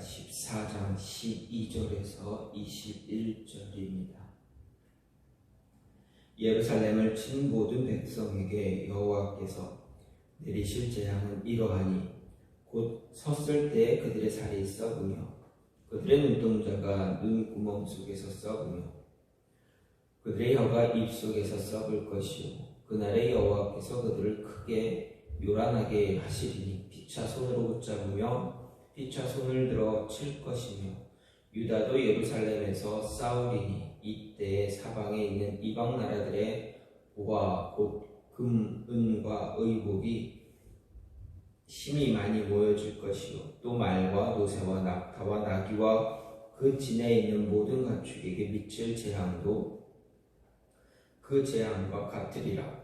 14장 12절에서 21절입니다. 예루살렘을 친 모든 백성에게 여호와께서 내리실 재앙은 이러하니 곧 섰을 때 그들의 살이 썩으며 그들의 눈동자가 눈구멍 속에서 썩으며 그들의 혀가 입속에서 썩을 것이요 그날에 여호와께서 그들을 크게 요란하게 하시리니 피차 손으로 붙잡으며 피차 손을 들어 칠 것이며 유다도 예루살렘에서 싸우리니 이때에 사방에 있는 이방 나라들의 보화 곧 금, 은과 의복이 심히 많이 모여질 것이요 또 말과 노새와 낙타와 나귀와 그 진에 있는 모든 가축에게 미칠 재앙도 그 재앙과 같으리라.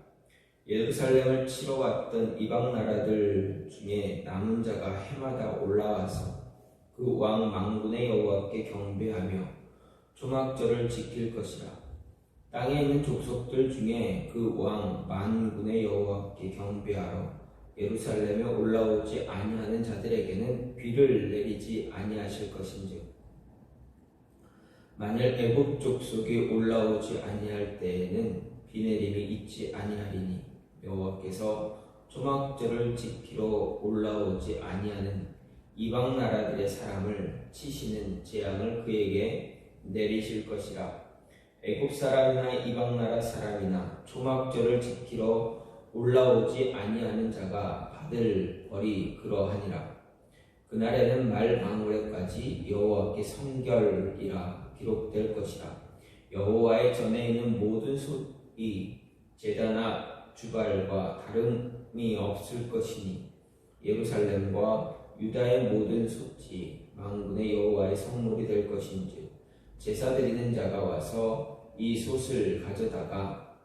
예루살렘을 치러 왔던 이방 나라들 중에 남은 자가 해마다 올라와서 그 왕 만군의 여호와께 경배하며 초막절을 지킬 것이라. 땅에 있는 족속들 중에 그 왕 만군의 여호와께 경배하러 예루살렘에 올라오지 아니하는 자들에게는 비를 내리지 아니하실 것인즉 만일 애굽 족속이 올라오지 아니할 때에는 비 내림이 있지 아니하리니 여호와께서 초막절을 지키러 올라오지 아니하는 이방 나라들의 사람을 치시는 재앙을 그에게 내리실 것이라. 애굽 사람이나 이방 나라 사람이나 초막절을 지키러 올라오지 아니하는 자가 받을 벌이 그러하니라. 그날에는 말 방울에까지 여호와께 성결이라 기록될 것이라. 여호와의 전에 있는 모든 솥이 제단 앞 주발과 다름이 없을 것이니 예루살렘과 유다의 모든 솥이 만군의 여호와의 성물이 될 것인즉 제사 드리는 자가 와서 이 솥을 가져다가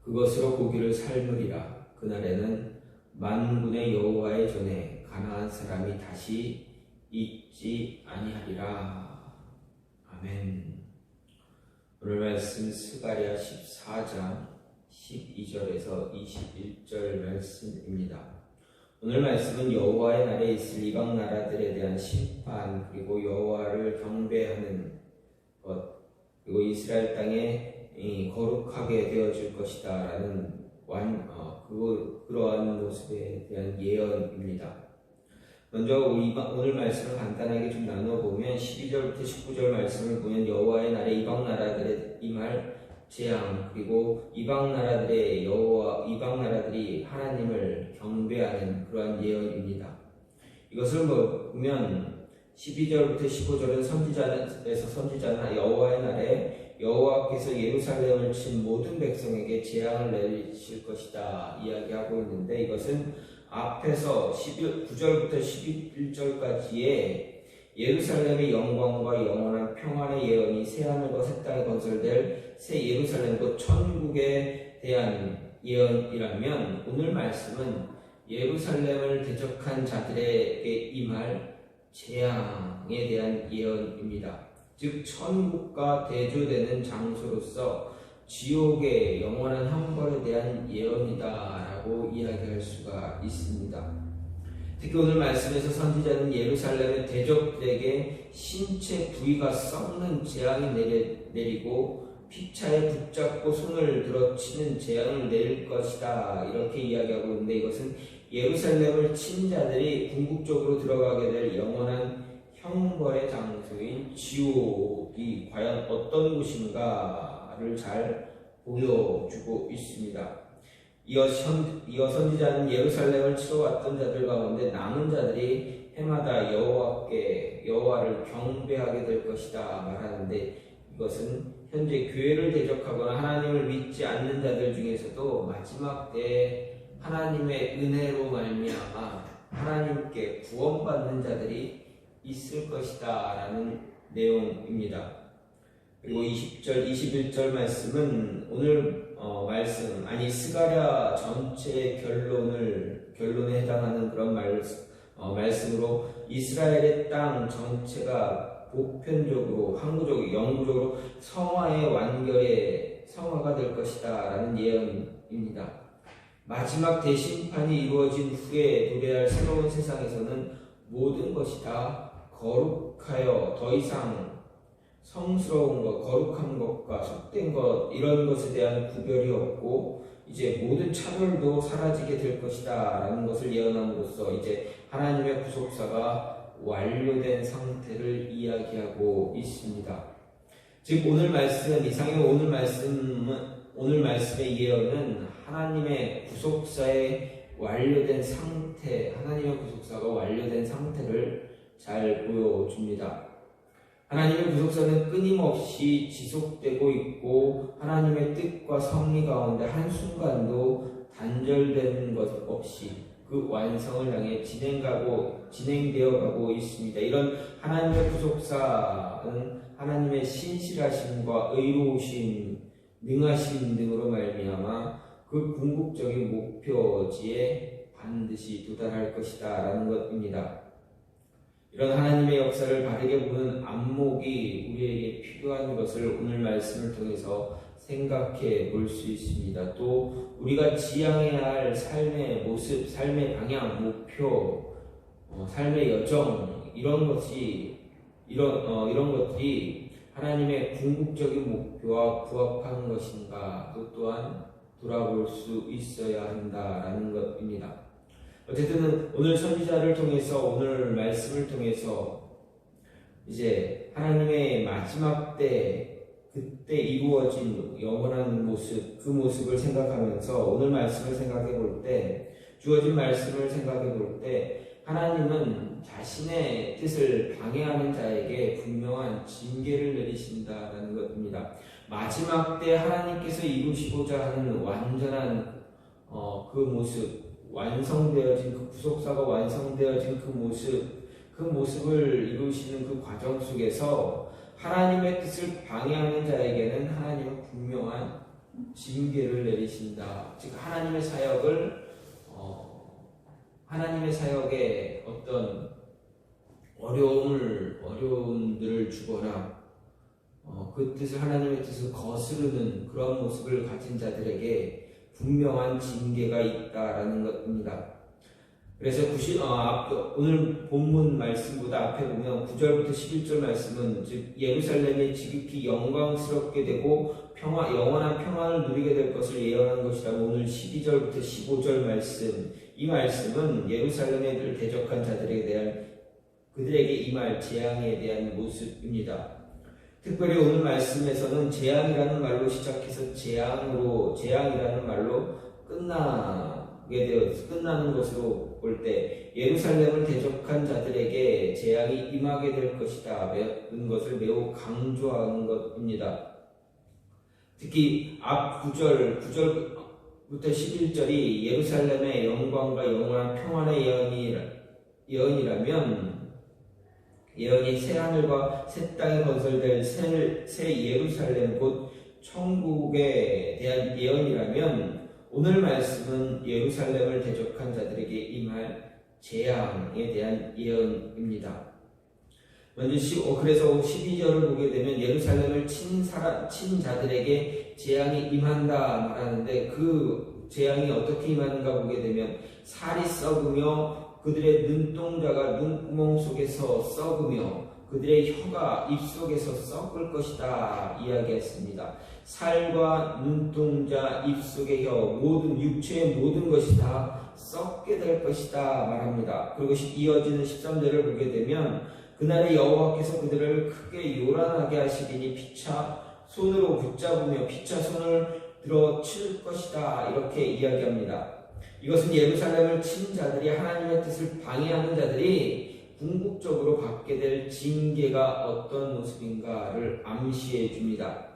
그것으로 고기를 삶으리라. 그날에는 만군의 여호와의 전에 가나안 사람이 다시 있지 아니하리라. 아멘. 오늘 말씀 스가랴 14장 12절에서 21절 말씀입니다. 오늘 말씀은 여호와의 날에 있을 이방 나라들에 대한 심판 그리고 여호와를 경배하는 것 그리고 이스라엘 땅에 거룩하게 되어질 것이다 라는 그러한 모습에 대한 예언입니다. 먼저 오늘 말씀을 간단하게 좀 나눠보면 12절부터 19절 말씀을 보면 여호와의 날에 이방 나라들에 임할 재앙 그리고 이방 나라들이 하나님을 경배하는 그러한 예언입니다. 이것을 보면 12절부터 15절은 선지자는 여호와의 날에 여호와께서 예루살렘을 친 모든 백성에게 재앙을 내리실 것이다 이야기하고 있는데 이것은 앞에서 9절부터 11절까지의 예루살렘의 영광과 영원한 평안의 예언이 새하늘과 새 땅에 건설될 새 예루살렘 곧 천국에 대한 예언이라면 오늘 말씀은 예루살렘을 대적한 자들에게 임할 재앙에 대한 예언입니다. 즉 천국과 대조되는 장소로서 지옥의 영원한 형벌에 대한 예언이다라고 이야기할 수가 있습니다. 특히 오늘 말씀에서 선지자는 예루살렘의 대적들에게 신체 부위가 썩는 재앙이 내리고 피차에 붙잡고 손을 들어 치는 재앙을 내릴 것이다 이렇게 이야기하고 있는데 이것은 예루살렘을 친 자들이 궁극적으로 들어가게 될 영원한 형벌의 장소인 지옥이 과연 어떤 곳인가를 잘 보여주고 있습니다. 이어 선지자는 예루살렘을 치러 왔던 자들 가운데 남은 자들이 해마다 여호와를 경배하게 될 것이다 말하는데 이것은 현재 교회를 대적하거나 하나님을 믿지 않는 자들 중에서도 마지막 때에 하나님의 은혜로 말미암아 하나님께 구원받는 자들이 있을 것이다 라는 내용입니다. 그리고 20절, 21절 말씀은 오늘 스가랴 전체의 결론에 해당하는 그런 말씀으로 이스라엘의 땅 전체가 보편적으로, 영구적으로 성화가 될 것이다 라는 예언입니다. 마지막 대심판이 이루어진 후에 도래할 새로운 세상에서는 모든 것이 다 거룩하여 더 이상 성스러운 것, 거룩한 것과 속된 것 이런 것에 대한 구별이 없고 이제 모든 차별도 사라지게 될 것이다 라는 것을 예언함으로써 이제 하나님의 구속사가 완료된 상태를 이야기하고 있습니다. 즉 오늘 말씀 이상의 오늘 말씀의 예언은 하나님의 구속사의 완료된 상태, 하나님의 구속사가 완료된 상태를 잘 보여줍니다. 하나님의 구속사는 끊임없이 지속되고 있고 하나님의 뜻과 섭리 가운데 한순간도 단절되는 것 없이 그 완성을 향해 진행되어 가고 있습니다. 이런 하나님의 구속사는 하나님의 신실하심과 의로우심, 능하심 등으로 말미암아 그 궁극적인 목표지에 반드시 도달할 것이다 라는 것입니다. 이런 하나님의 역사를 바르게 보는 안목이 우리에게 필요한 것을 오늘 말씀을 통해서 생각해 볼 수 있습니다. 또 우리가 지향해야 할 삶의 모습, 삶의 방향, 목표, 삶의 여정 이런 것들이 하나님의 궁극적인 목표와 부합하는 것인가 또 또한 돌아볼 수 있어야 한다라는 것입니다. 어쨌든 오늘 선지자를 통해서 오늘 말씀을 통해서 이제 하나님의 마지막 때 그때 이루어진 영원한 모습 그 모습을 생각하면서 오늘 말씀을 생각해 볼 때 주어진 말씀을 생각해 볼 때 하나님은 자신의 뜻을 방해하는 자에게 분명한 징계를 내리신다라는 것입니다. 마지막 때 하나님께서 이루시고자 하는 완전한 그 모습 완성되어진 그 구속사가 완성되어진 그 모습을 이루시는 그 과정 속에서 하나님의 뜻을 방해하는 자에게는 하나님은 분명한 징계를 내리신다. 즉 하나님의 사역에 어떤 어려움들을 주거나 그 뜻을 하나님의 뜻을 거스르는 그런 모습을 가진 자들에게 분명한 징계가 있다라는 것입니다. 그래서 오늘 본문 말씀보다 앞에 보면 9절부터 11절 말씀은 즉 예루살렘이 지극히 영광스럽게 되고 영원한 평안을 누리게 될 것을 예언한 것이라고 오늘 12절부터 15절 말씀 이 말씀은 예루살렘에 늘 대적한 자들에 대한 그들에게 임할 재앙에 대한 모습입니다. 특별히 오늘 말씀에서는 재앙이라는 말로 시작해서 재앙이라는 말로 끝나는 것으로 볼 때 예루살렘을 대적한 자들에게 재앙이 임하게 될 것이다 라는 것을 매우 강조하는 것입니다. 특히 앞 9절부터 11절이 예루살렘의 영광과 영원한 평안의 예언이 새 하늘과 새 땅에 건설될 새 예루살렘 곧 천국에 대한 예언이라면 오늘 말씀은 예루살렘을 대적한 자들에게 임할 재앙에 대한 예언입니다. 그래서 12절을 보게 되면 예루살렘을 친 자들에게 재앙이 임한다 말하는데 그 재앙이 어떻게 임하는가 보게 되면 살이 썩으며 그들의 눈동자가 눈구멍 속에서 썩으며 그들의 혀가 입속에서 썩을 것이다 이야기했습니다. 살과 눈동자, 입속의 혀, 모든 육체의 모든 것이 다 썩게 될 것이다 말합니다. 그리고 이어지는 13절을 보게 되면 그날에 여호와께서 그들을 크게 요란하게 하시리니 피차 손으로 붙잡으며 피차 손을 들어 칠 것이다 이렇게 이야기합니다. 이것은 예루살렘을 친 자들이 하나님의 뜻을 방해하는 자들이 궁극적으로 받게 될 징계가 어떤 모습인가를 암시해 줍니다.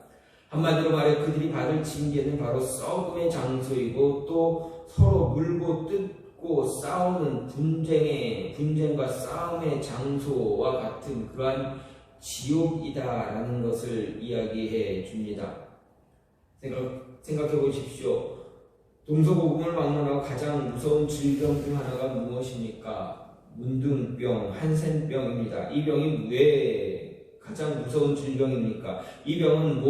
한마디로 말해 그들이 받을 징계는 바로 썩음의 장소이고 또 서로 물고 뜯고 싸우는 분쟁과 싸움의 장소와 같은 그러한 지옥이다라는 것을 이야기해 줍니다. 생각해 보십시오. 동서고금을 막론하고 가장 무서운 질병 중 하나가 무엇입니까? 문둥병, 한센병입니다. 이 병이 왜 가장 무서운 질병입니까? 이 병은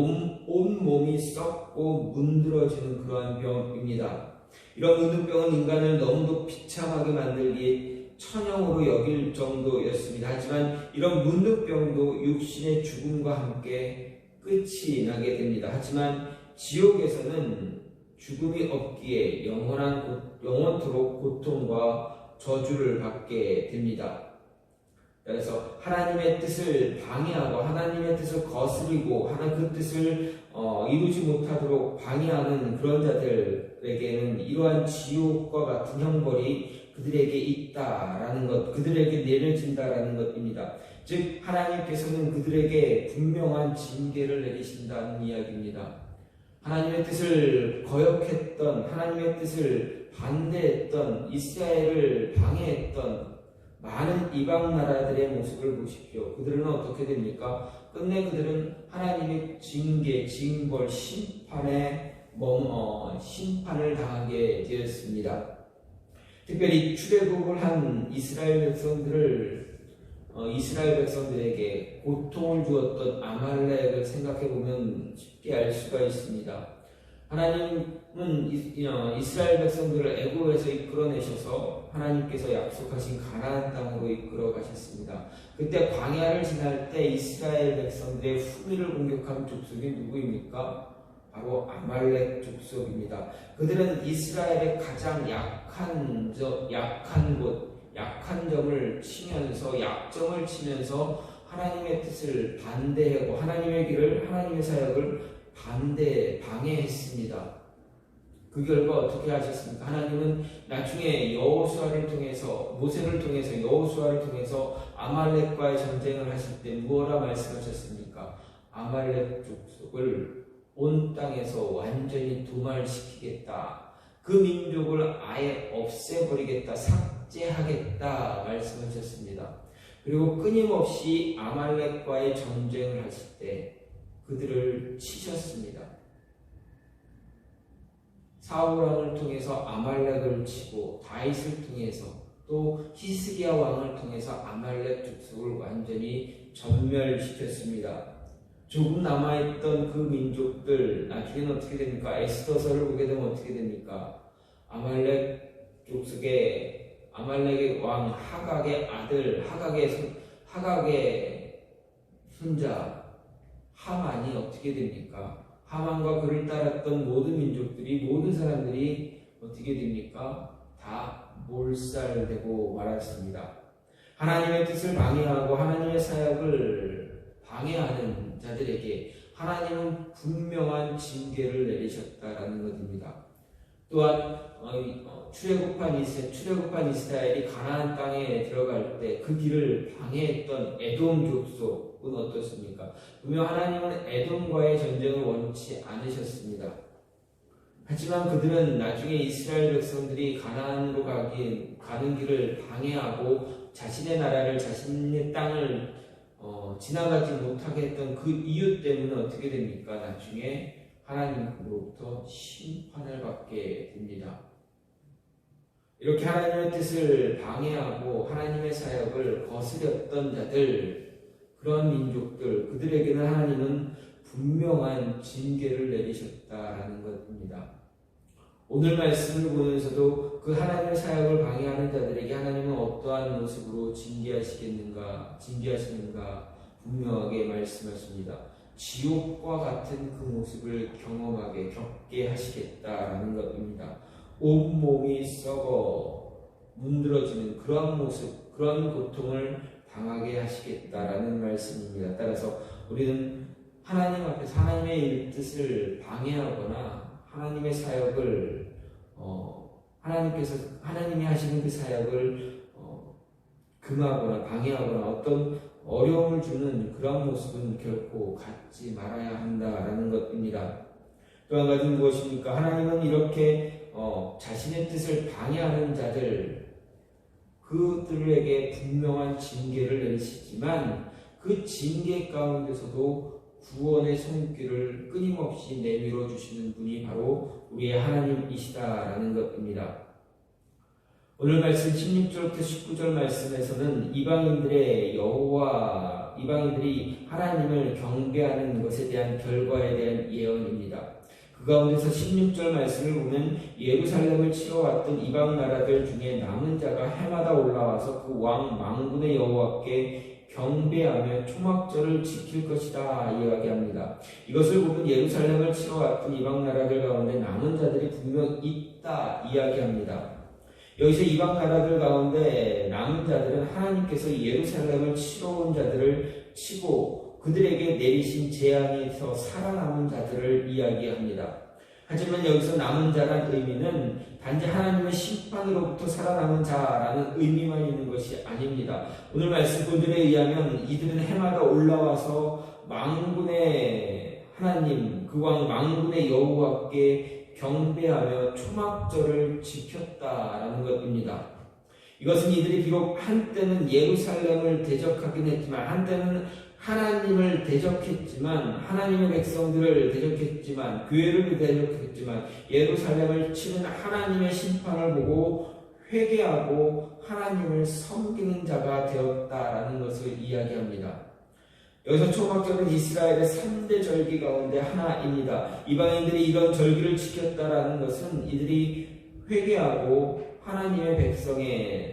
온몸이 썩고 문드러지는 그러한 병입니다. 이런 문둥병은 인간을 너무도 비참하게 만들기에 천형으로 여길 정도였습니다. 하지만 이런 문득병도 육신의 죽음과 함께 끝이 나게 됩니다. 하지만 지옥에서는 죽음이 없기에 영원토록 고통과 저주를 받게 됩니다. 그래서 하나님의 뜻을 방해하고 하나님의 뜻을 거스리고 그 뜻을 이루지 못하도록 방해하는 그런 자들에게는 이러한 지옥과 같은 형벌이 그들에게 있다라는 것, 그들에게 내려진다라는 것입니다. 즉 하나님께서는 그들에게 분명한 징계를 내리신다는 이야기입니다. 하나님의 뜻을 거역했던, 하나님의 뜻을 반대했던, 이스라엘을 방해했던 많은 이방 나라들의 모습을 보십시오. 그들은 어떻게 됩니까? 끝내 그들은 하나님의 징계, 징벌, 심판을 당하게 되었습니다. 특별히 출애굽을 한 이스라엘 백성들에게 고통을 주었던 아말렉을 생각해 보면 쉽게 알 수가 있습니다. 하나님은 이스라엘 백성들을 애굽에서 이끌어내셔서 하나님께서 약속하신 가나안 땅으로 이끌어 가셨습니다. 그때 광야를 지날 때 이스라엘 백성들의 후미를 공격한 족속이 누구입니까? 바로 아말렉 족속입니다. 그들은 이스라엘의 가장 약한 점을 치면서 약점을 치면서 하나님의 뜻을 반대하고 하나님의 길을, 하나님의 사역을 방해했습니다. 그 결과 어떻게 하셨습니까? 하나님은 나중에 모세를 통해서 여호수아를 통해서 아말렉과의 전쟁을 하실 때 무엇라 말씀하셨습니까? 아말렉 족속을 온 땅에서 완전히 도말시키겠다. 그 민족을 아예 없애버리겠다. 삭제하겠다 말씀하셨습니다. 그리고 끊임없이 아말렉과의 전쟁을 하실 때 그들을 치셨습니다. 사울 왕을 통해서 아말렉을 치고 다윗을 통해서 또 히스기야 왕을 통해서 아말렉 족속을 완전히 전멸시켰습니다. 조금 남아있던 그 민족들 나중에는 어떻게 됩니까? 에스더서를 보게 되면 어떻게 됩니까? 아말렉 족속의 아말렉의 왕 하각의 아들 하각의 손자 하만이 어떻게 됩니까? 하만과 그를 따랐던 모든 사람들이 어떻게 됩니까? 다 몰살되고 말았습니다. 하나님의 뜻을 방해하고 하나님의 사역을 방해하는 자들에게 하나님은 분명한 징계를 내리셨다라는 것입니다. 또한 출애굽한 이스라엘이 가나안 땅에 들어갈 때 그 길을 방해했던 에돔 족속은 어떻습니까? 분명 하나님은 에돔과의 전쟁을 원치 않으셨습니다. 하지만 그들은 나중에 이스라엘 백성들이 가나안으로 가는 길을 방해하고 자신의 나라를, 자신의 땅을 지나가지 못하게 했던 그 이유 때문에 어떻게 됩니까? 나중에 하나님으로부터 심판을 받게 됩니다. 이렇게 하나님의 뜻을 방해하고 하나님의 사역을 거스렸던 자들, 그런 민족들, 그들에게는 하나님은 분명한 징계를 내리셨다라는 것입니다. 오늘 말씀을 보면서도 그 하나님의 사역을 방해하는 자들에게 하나님은 어떠한 모습으로 징계하시는가 분명하게 말씀하십니다. 지옥과 같은 그 모습을 겪게 하시겠다라는 것입니다. 온몸이 썩어 문드러지는 그런 모습, 그런 고통을 당하게 하시겠다라는 말씀입니다. 따라서 우리는 하나님 앞에서 하나님의 뜻을 방해하거나 하나님의 사역을 하나님이 하시는 그 사역을 금하거나 방해하거나 어떤 어려움을 주는 그런 모습은 결코 갖지 말아야 한다라는 것입니다. 또 한 가지는 무엇입니까? 하나님은 이렇게 자신의 뜻을 방해하는 자들, 그들에게 분명한 징계를 내리시지만 그 징계 가운데서도 구원의 손길을 끊임없이 내밀어 주시는 분이 바로 우리의 하나님이시다라는 것입니다. 오늘 말씀 16절부터 19절 말씀에서는 이방인들이 하나님을 경배하는 것에 대한 결과에 대한 예언입니다. 그 가운데서 16절 말씀을 보면 예루살렘을 치러 왔던 이방 나라들 중에 남은 자가 해마다 올라와서 그 왕 망군의 여호와께 경배하며 초막절을 지킬 것이다 이야기합니다. 이것을 보면 예루살렘을 치러 왔던 이방 나라들 가운데 남은 자들이 분명 있다 이야기합니다. 여기서 이방 나라들 가운데 남은 자들은 하나님께서 예루살렘을 치러 온 자들을 치고 그들에게 내리신 재앙에서 살아남은 자들을 이야기합니다. 하지만 여기서 남은 자란 의미는 단지 하나님의 심판으로부터 살아남은 자라는 의미만 있는 것이 아닙니다. 오늘 말씀 본문에 의하면 이들은 해마다 올라와서 망군의 하나님, 그 왕 망군의 여호와께 경배하며 초막절을 지켰다라는 것입니다. 이것은 이들이 비록 한때는 예루살렘을 대적하긴 했지만, 한때는 하나님을 대적했지만, 하나님의 백성들을 대적했지만, 교회를 대적했지만, 예루살렘을 치는 하나님의 심판을 보고 회개하고 하나님을 섬기는 자가 되었다라는 것을 이야기합니다. 여기서 초막절은 이스라엘의 3대 절기 가운데 하나입니다. 이방인들이 이런 절기를 지켰다라는 것은 이들이 회개하고 하나님의 백성에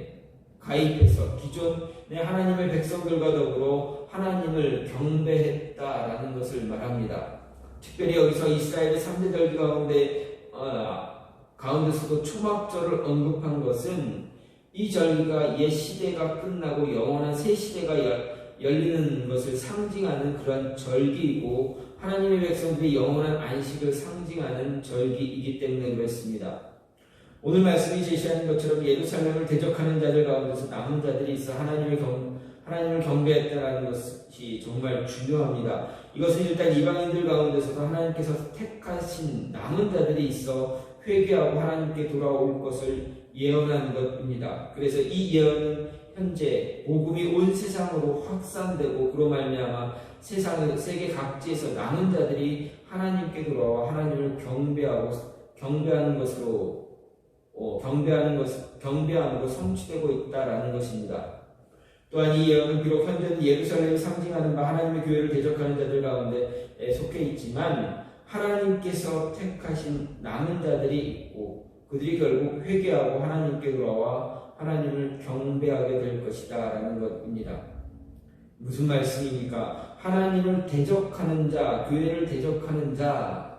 가입해서 기존의 하나님의 백성들과 더불어 하나님을 경배했다라는 것을 말합니다. 특별히 여기서 이스라엘의 3대 절기 가운데서도 초막절을 언급한 것은 이 절기가 옛 시대가 끝나고 영원한 새 시대가 열리는 것을 상징하는 그런 절기이고 하나님의 백성들이 영원한 안식을 상징하는 절기이기 때문에 그렇습니다. 오늘 말씀이 제시하는 것처럼 예루살렘을 대적하는 자들 가운데서 남은 자들이 있어 하나님을 경배했다는 것이 정말 중요합니다. 이것은 일단 이방인들 가운데서도 하나님께서 택하신 남은 자들이 있어 회개하고 하나님께 돌아올 것을 예언하는 것입니다. 그래서 이 예언은 현재 복음이 온 세상으로 확산되고 그로 말미암아 세계 각지에서 남은 자들이 하나님께 돌아와 하나님을 경배함으로 성취되고 있다라는 것입니다. 또한 이 예언은 비록 현재는 예루살렘이 상징하는 바 하나님의 교회를 대적하는 자들 가운데 속해 있지만 하나님께서 택하신 남은 자들이 있고 그들이 결국 회개하고 하나님께 돌아와 하나님을 경배하게 될 것이다 라는 것입니다. 무슨 말씀입니까? 하나님을 대적하는 자, 교회를 대적하는 자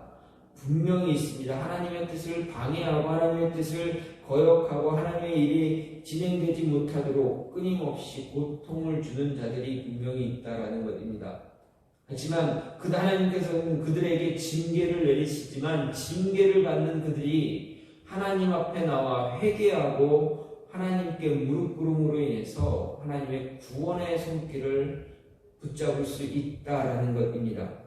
분명히 있습니다. 하나님의 뜻을 방해하고 하나님의 뜻을 거역하고 하나님의 일이 진행되지 못하도록 끊임없이 고통을 주는 자들이 분명히 있다라는 것입니다. 하지만 하나님께서는 그들에게 징계를 내리시지만 징계를 받는 그들이 하나님 앞에 나와 회개하고 하나님께 무릎 꿇음으로 인해서 하나님의 구원의 손길을 붙잡을 수 있다라는 것입니다.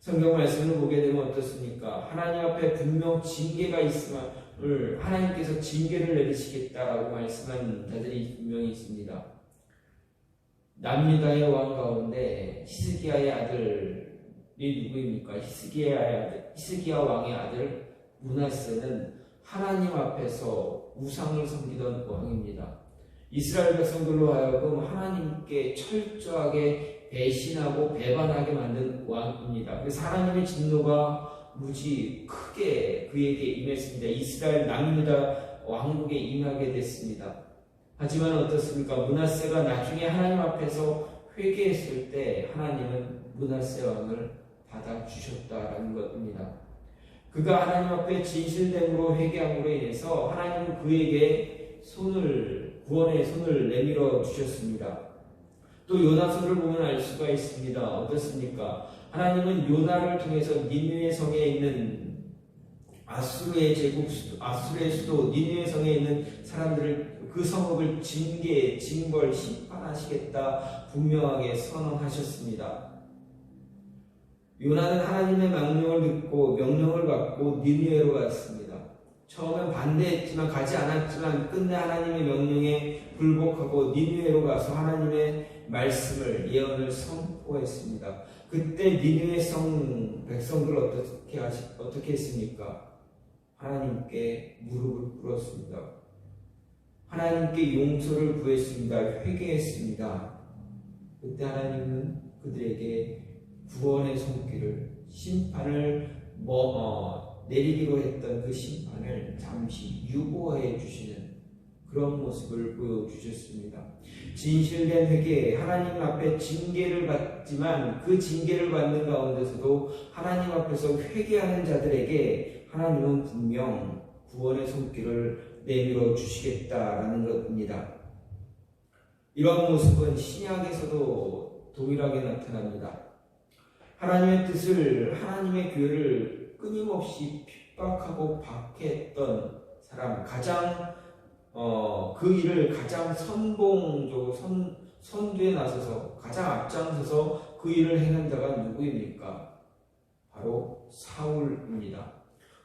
성경 말씀을 보게 되면 어떻습니까? 하나님 앞에 분명 징계가 있음을 하나님께서 징계를 내리시겠다라고 말씀한 자들이 분명히 있습니다. 남유다의 왕 가운데 히스기야의 아들이 누구입니까? 히스기야 왕의 아들 므낫세는 하나님 앞에서 우상을 섬기던 왕입니다. 이스라엘 백성들로 하여금 하나님께 철저하게 배신하고 배반하게 만든 왕입니다. 그래서 하나님의 진노가 무지 크게 그에게 임했습니다. 이스라엘 남유다 왕국에 임하게 됐습니다. 하지만 어떻습니까? 므낫세가 나중에 하나님 앞에서 회개했을 때 하나님은 므낫세 왕을 받아주셨다라는 것입니다. 그가 하나님 앞에 진실됨으로 회개함으로 인해서 하나님은 그에게 구원의 손을 내밀어 주셨습니다. 또 요나서를 보면 알 수가 있습니다. 어떻습니까? 하나님은 요나를 통해서 니느웨 성에 있는 아수르의 수도 니느웨 성에 있는 사람들을 그 성읍을 징벌, 심판하시겠다 분명하게 선언하셨습니다. 요나는 하나님의 명령을 듣고 명령을 받고 니느웨로 갔습니다. 처음엔 반대했지만 가지 않았지만 끝내 하나님의 명령에 굴복하고 니느웨로 가서 하나님의 말씀을 예언을 선포했습니다. 그때 니느웨 성 백성들은 어떻게 했습니까? 하나님께 무릎을 꿇었습니다. 하나님께 용서를 구했습니다. 회개했습니다. 그때 하나님은 그들에게 구원의 손길을 심판을 내리기로 했던 그 심판을 잠시 유보해 주시는 그런 모습을 보여주셨습니다. 진실된 회개, 하나님 앞에 징계를 받지만 그 징계를 받는 가운데서도 하나님 앞에서 회개하는 자들에게 하나님은 분명 구원의 손길을 내밀어 주시겠다라는 것입니다. 이러한 모습은 신약에서도 동일하게 나타납니다. 하나님의 뜻을, 하나님의 교회를 끊임없이 핍박하고 박해했던 사람, 그 일을 가장 선봉적으로 선두에 나서서 가장 앞장서서 그 일을 행한 자가 누구입니까? 바로 사울입니다.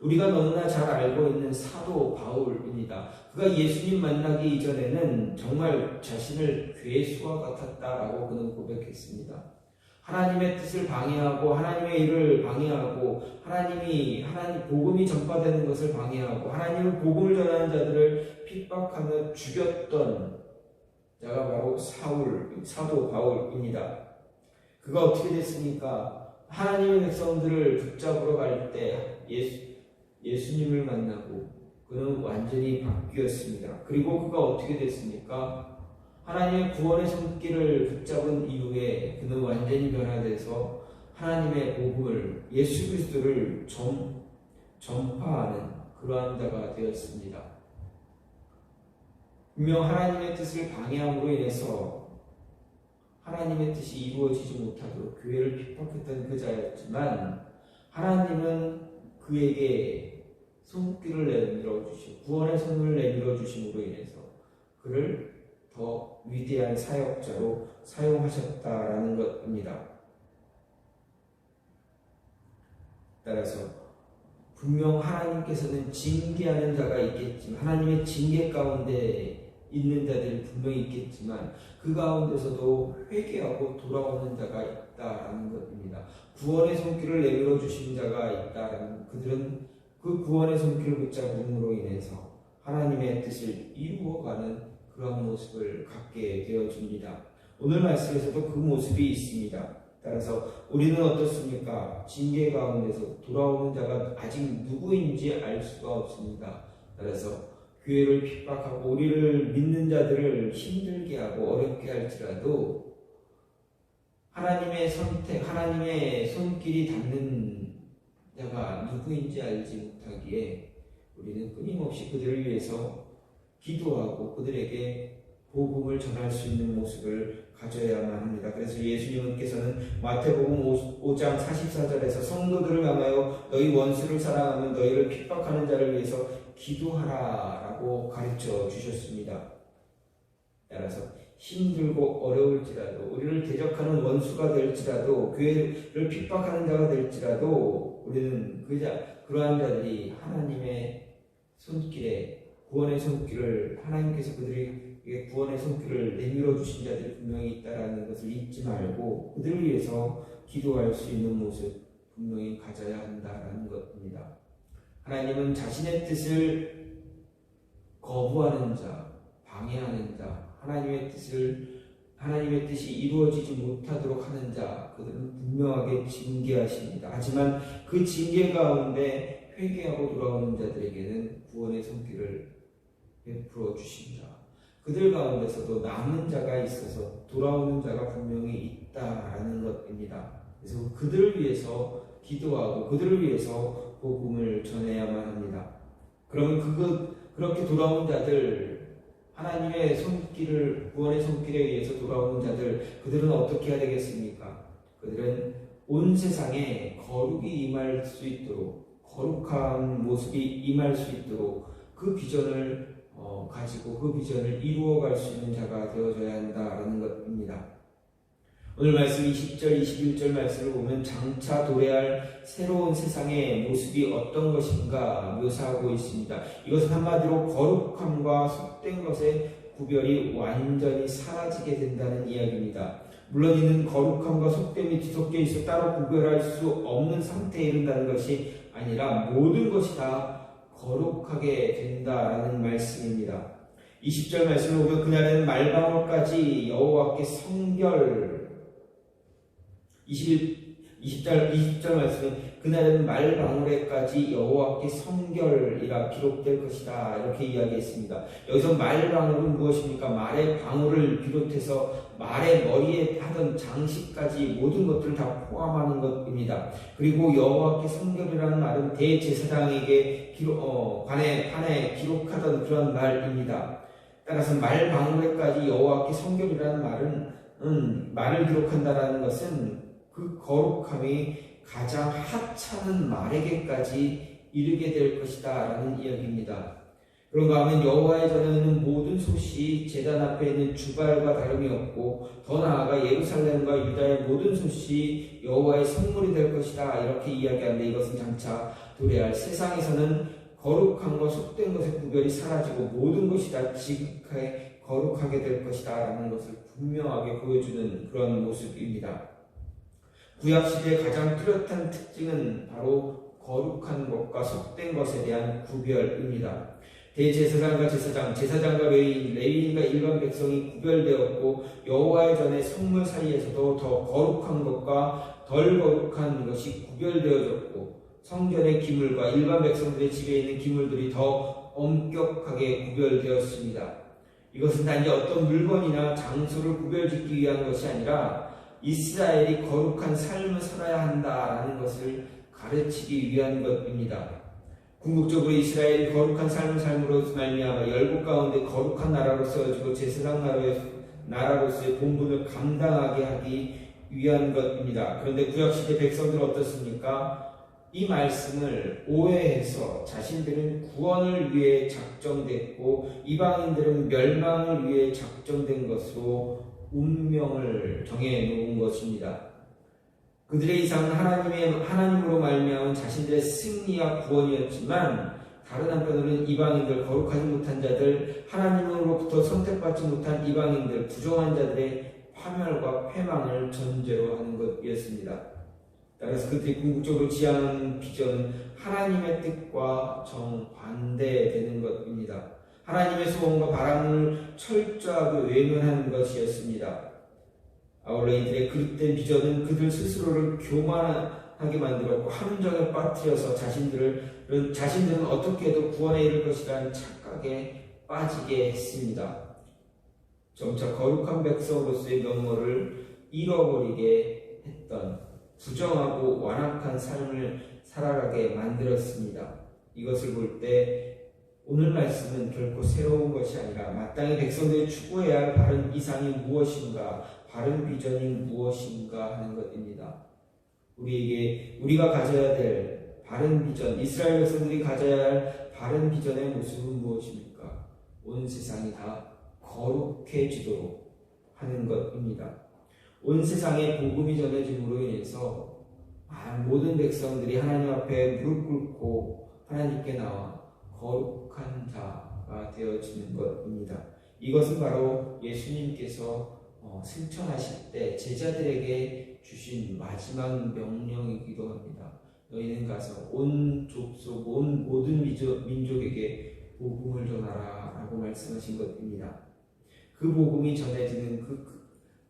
우리가 너무나 잘 알고 있는 사도 바울입니다. 그가 예수님 만나기 이전에는 정말 자신을 괴수와 같았다라고 그는 고백했습니다. 하나님의 뜻을 방해하고 하나님의 일을 방해하고 하나님 복음이 전파되는 것을 방해하고 하나님의 복음을 전하는 자들을 핍박하며 죽였던 자가 바로 사도 바울입니다. 그가 어떻게 됐습니까? 하나님의 백성들을 붙잡으러 갈 때 예수님을 만나고 그는 완전히 바뀌었습니다. 그리고 그가 어떻게 됐습니까? 하나님의 구원의 손길을 붙잡은 이후에 그는 완전히 변화돼서 하나님의 복음을, 예수 그리스도를 전파하는 그러한 자가 되었습니다. 분명 하나님의 뜻을 방해함으로 인해서 하나님의 뜻이 이루어지지 못하도록 교회를 핍박했던 그 자였지만 하나님은 그에게 손길을 내밀어 주시고 구원의 손을 내밀어 주심으로 인해서 그를 더 위대한 사역자로 사용하셨다라는 것입니다. 따라서 분명 하나님께서는 징계하는 자가 있겠지만 하나님의 징계 가운데 있는 자들이 분명히 있겠지만 그 가운데서도 회개하고 돌아오는 자가 있다라는 것입니다. 구원의 손길을 내밀어 주신 자가 있다라는 그들은 그 구원의 손길을 붙잡음으로 인해서 하나님의 뜻을 이루어가는 그런 모습을 갖게 되어줍니다. 오늘 말씀에서도 그 모습이 있습니다. 따라서 우리는 어떻습니까? 징계 가운데서 돌아오는 자가 아직 누구인지 알 수가 없습니다. 따라서 교회를 핍박하고 우리를 믿는 자들을 힘들게 하고 어렵게 할지라도 하나님의 선택, 하나님의 손길이 닿는 자가 누구인지 알지 못하기에 우리는 끊임없이 그들을 위해서 기도하고 그들에게 복음을 전할 수 있는 모습을 가져야만 합니다. 그래서 예수님께서는 마태복음 5장 44절에서 성도들을 향하여 너희 원수를 사랑하면 너희를 핍박하는 자를 위해서 기도하라 라고 가르쳐 주셨습니다. 따라서 힘들고 어려울지라도 우리를 대적하는 원수가 될지라도 교회를 핍박하는 자가 될지라도 우리는 그러한 자들이 하나님의 손길에 구원의 손길을 하나님께서 그들에게 구원의 손길을 내밀어 주신 자들이 분명히 있다라는 것을 잊지 말고 그들을 위해서 기도할 수 있는 모습 분명히 가져야 한다라는 것입니다. 하나님은 자신의 뜻을 거부하는 자, 방해하는 자, 하나님의 뜻이 이루어지지 못하도록 하는 자, 그들은 분명하게 징계하십니다. 하지만 그 징계 가운데 회개하고 돌아오는 자들에게는 구원의 손길을 베풀어 주십니다. 그들 가운데서도 남는 자가 있어서 돌아오는 자가 분명히 있다라는 것입니다. 그래서 그들을 위해서 기도하고 그들을 위해서 복음을 전해야만 합니다. 그러면 그렇게 돌아온 자들, 하나님의 손길을, 구원의 손길에 의해서 돌아오는 자들, 그들은 어떻게 해야 되겠습니까? 그들은 온 세상에 거룩이 임할 수 있도록, 거룩한 모습이 임할 수 있도록 그 비전을 가지고 그 비전을 이루어갈 수 있는 자가 되어져야 한다라는 것입니다. 오늘 말씀 20절, 21절 말씀을 보면 장차 도래할 새로운 세상의 모습이 어떤 것인가 묘사하고 있습니다. 이것은 한마디로 거룩함과 속된 것의 구별이 완전히 사라지게 된다는 이야기입니다. 물론 이는 거룩함과 속됨이 뒤섞여 있어 따로 구별할 수 없는 상태에 이른다는 것이 아니라 모든 것이 다 거룩하게 된다라는 말씀입니다. 20절 말씀을 보면 그날에는 말방울까지 여호와께 성결 21 20절 말씀은 그날은 말방울에까지 여호와께 성결이라 기록될 것이다 이렇게 이야기했습니다. 여기서 말방울은 무엇입니까? 말의 방울을 비롯해서 말의 머리에 하던 장식까지 모든 것들을 다 포함하는 것입니다. 그리고 여호와께 성결이라는 말은 대제사장에게 관에 기록하던 그런 말입니다. 따라서 말방울에까지 여호와께 성결이라는 말을 기록한다라는 것은 그 거룩함이 가장 하찮은 말에게까지 이르게 될 것이다 라는 이야기입니다. 그런가 하면 여호와의 전에 있는 모든 솥이 제단 앞에 있는 주발과 다름이 없고 더 나아가 예루살렘과 유다의 모든 솥이 여호와의 선물이 될 것이다 이렇게 이야기하는데 이것은 장차 도래할 세상에서는 거룩함과 속된 것의 구별이 사라지고 모든 것이 다 지극하게 거룩하게 될 것이다 라는 것을 분명하게 보여주는 그런 모습입니다. 구약시대의 가장 뚜렷한 특징은 바로 거룩한 것과 속된 것에 대한 구별입니다. 대제사장과 제사장과 레위인과 일반 백성이 구별되었고 여호와의 전에 성물 사이에서도 더 거룩한 것과 덜 거룩한 것이 구별되어졌고 성전의 기물과 일반 백성들의 집에 있는 기물들이 더 엄격하게 구별되었습니다. 이것은 단지 어떤 물건이나 장소를 구별짓기 위한 것이 아니라 이스라엘이 거룩한 삶을 살아야 한다라는 것을 가르치기 위한 것입니다. 궁극적으로 이스라엘이 거룩한 삶을 삶으로 말미암아 열국 가운데 거룩한 나라로 세워지고 제사장 나라로서의 본분을 감당하게 하기 위한 것입니다. 그런데 구약시대 백성들은 어떻습니까? 이 말씀을 오해해서 자신들은 구원을 위해 작정됐고 이방인들은 멸망을 위해 작정된 것으로 운명을 정해놓은 것입니다. 그들의 이상은 하나님으로 말미암은 자신들의 승리와 구원이었지만 다른 한편으로는 이방인들, 거룩하지 못한 자들, 하나님으로부터 선택받지 못한 이방인들, 부정한 자들의 파멸과 패망을 전제로 하는 것이었습니다. 따라서 그들이 궁극적으로 지향하는 비전은 하나님의 뜻과 정반대되는 것입니다. 하나님의 소원과 바람을 철저하게 외면하는 것이었습니다. 아울러 이들의 그릇된 비전은 그들 스스로를 교만하게 만들었고 함정에 빠뜨려서 자신들은 어떻게 해도 구원에 이를 것이라는 착각에 빠지게 했습니다. 점차 거룩한 백성으로서의 면모를 잃어버리게 했던 부정하고 완악한 삶을 살아가게 만들었습니다. 이것을 볼 때 오늘 말씀은 결코 새로운 것이 아니라 마땅히 백성들이 추구해야 할 바른 이상이 무엇인가, 바른 비전이 무엇인가 하는 것입니다. 우리가 가져야 될 바른 비전, 이스라엘 백성들이 가져야 할 바른 비전의 모습은 무엇입니까? 온 세상이 다 거룩해지도록 하는 것입니다. 온 세상에 복음이 전해짐으로 인해서 모든 백성들이 하나님 앞에 무릎 꿇고 하나님께 나와 거룩한 자가 되어지는 것입니다. 이것은 바로 예수님께서 승천하실 때 제자들에게 주신 마지막 명령이기도 합니다. 너희는 가서 온 족속, 온 모든 민족에게 복음을 전하라 라고 말씀하신 것입니다. 그 복음이 전해지는 그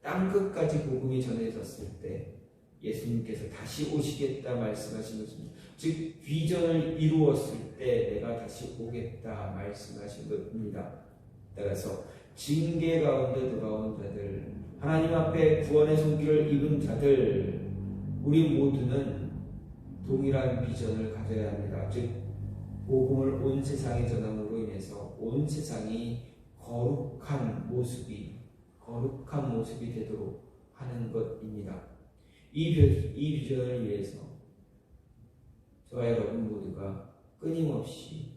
땅끝까지 복음이 전해졌을 때 예수님께서 다시 오시겠다 말씀하신 것입니다. 즉 비전을 이루었을 때 내가 다시 오겠다 말씀하신 것입니다. 따라서 징계 가운데 들어온 자들, 하나님 앞에 구원의 손길을 입은 자들, 우리 모두는 동일한 비전을 가져야 합니다. 즉 복음을 온 세상에 전함으로 인해서 온 세상이 거룩한 모습이 되도록 하는 것입니다. 이 비전을 위해서 저와 여러분 모두가 끊임없이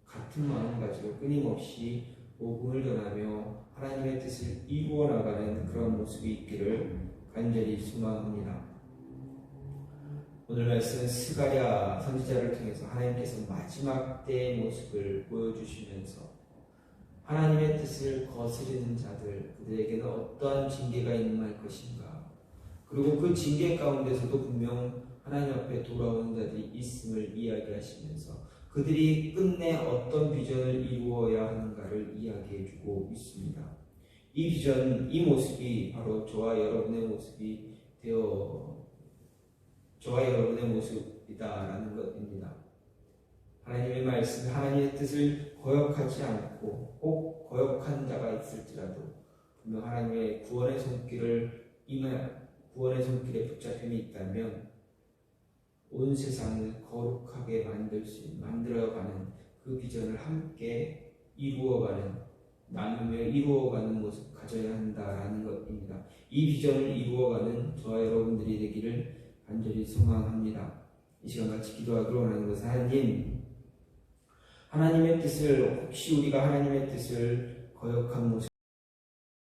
같은 마음 가지고 끊임없이 복음을 전하며 하나님의 뜻을 이루어 나가는 그런 모습이 있기를 간절히 소망합니다. 오늘 말씀은 스가랴 선지자를 통해서 하나님께서 마지막 때의 모습을 보여주시면서 하나님의 뜻을 거스르는 자들, 그들에게는 어떠한 징계가 임할 것인가, 그리고 그 징계 가운데서도 분명 하나님 앞에 돌아오는 자들이 있음을 이야기하시면서 그들이 끝내 어떤 비전을 이루어야 하는가를 이야기해주고 있습니다. 이 비전, 이 모습이 바로 저와 여러분의 모습이 되어 저와 여러분의 모습이다라는 것입니다. 하나님의 말씀, 하나님의 뜻을 거역하지 않고 꼭 거역한 자가 있을지라도 분명 하나님의 구원의 손길에 붙잡힘이 있다면 온 세상을 거룩하게 만들어가는 그 비전을 함께 이루어가는, 나누며 이루어가는 모습 가져야 한다라는 것입니다. 이 비전을 이루어가는 저와 여러분들이 되기를 간절히 소망합니다. 이 시간 같이 기도하기로 원하는 것은 하나님의 뜻을, 혹시 우리가 하나님의 뜻을 거역한 모습